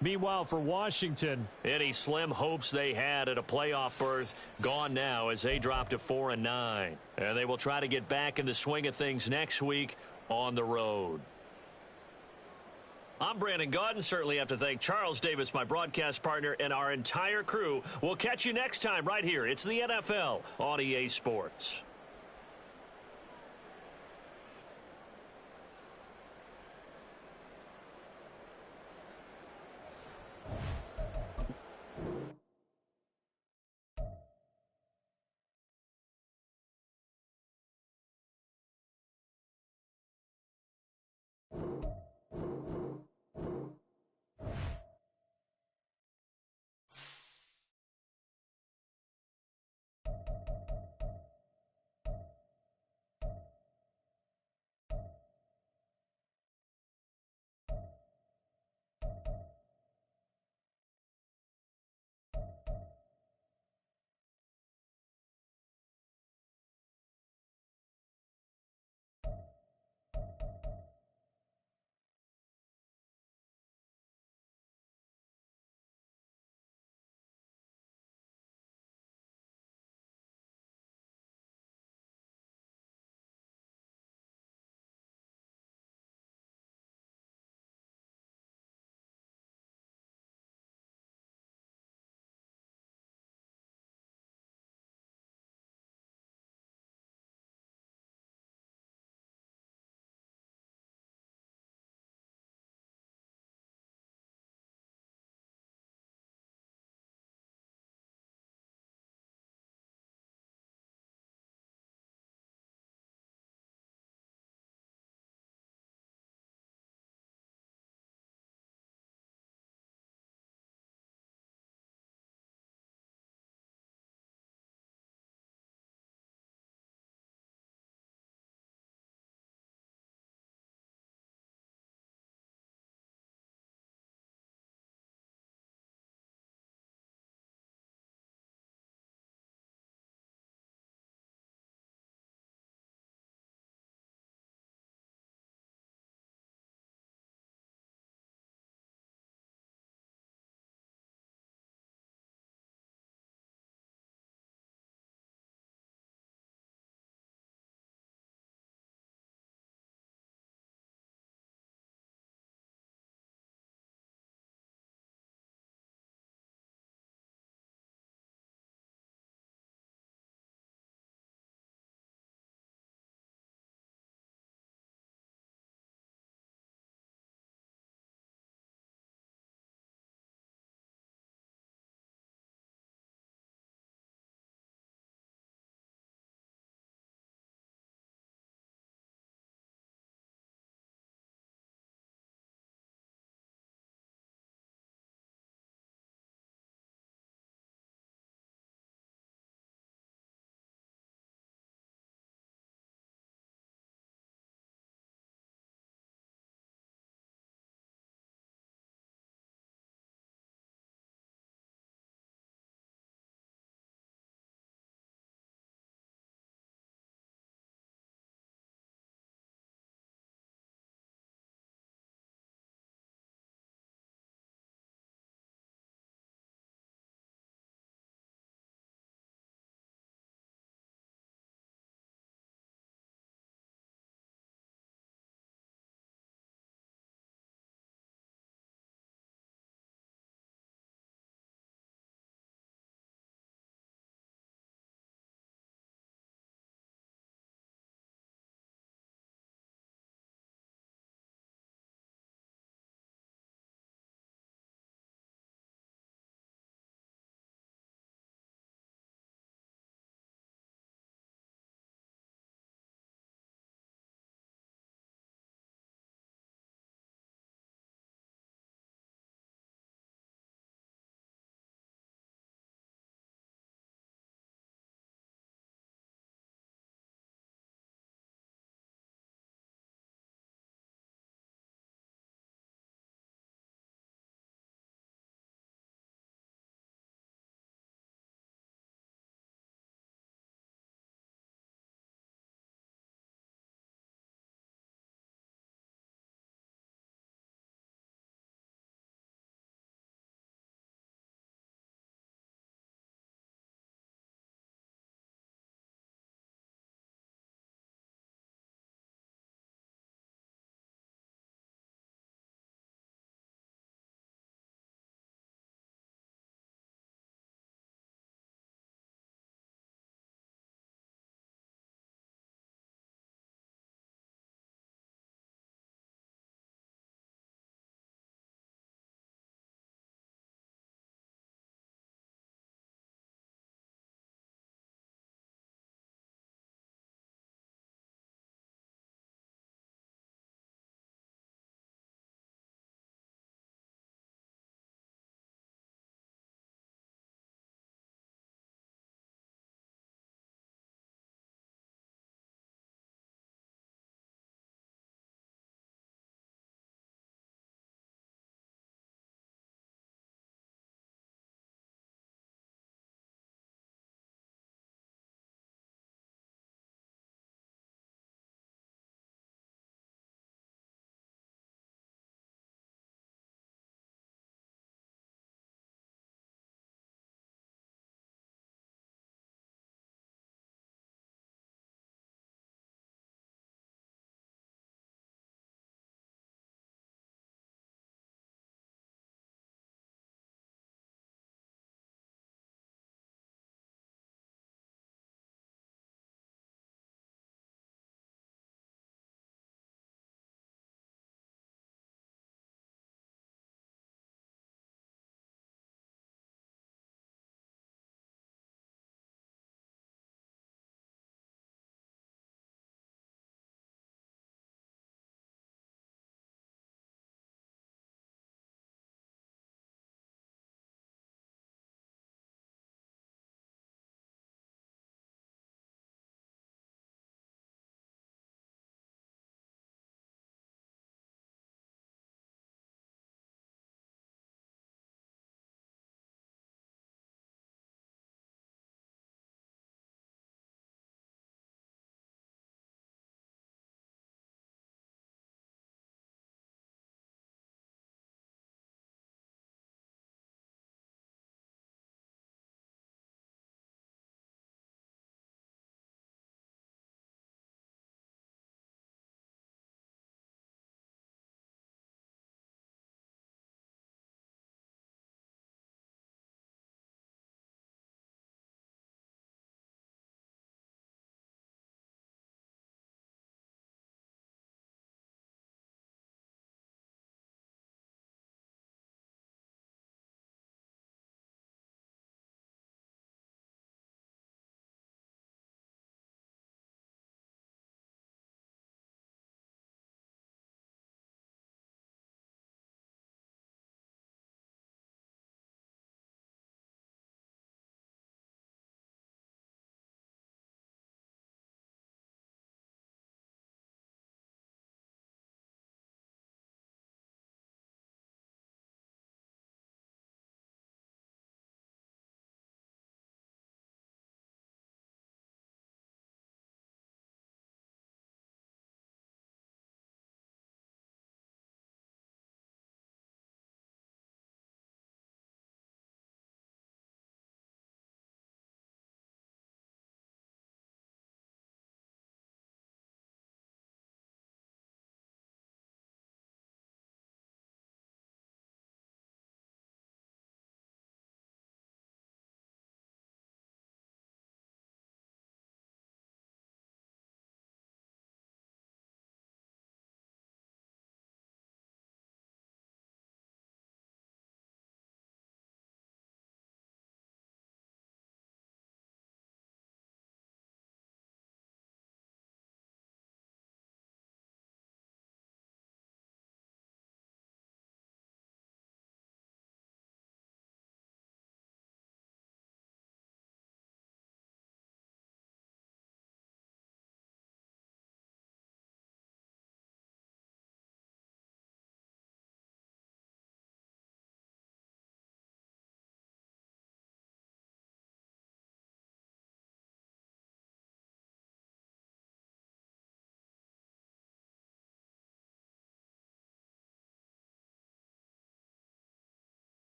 Meanwhile, for Washington, any slim hopes they had at a playoff berth gone now as they drop to 4-9. And they will try to get back in the swing of things next week on the road. I'm Brandon Gaudin. Certainly have to thank Charles Davis, my broadcast partner, and our entire crew. We'll catch you next time right here. It's the NFL on EA Sports.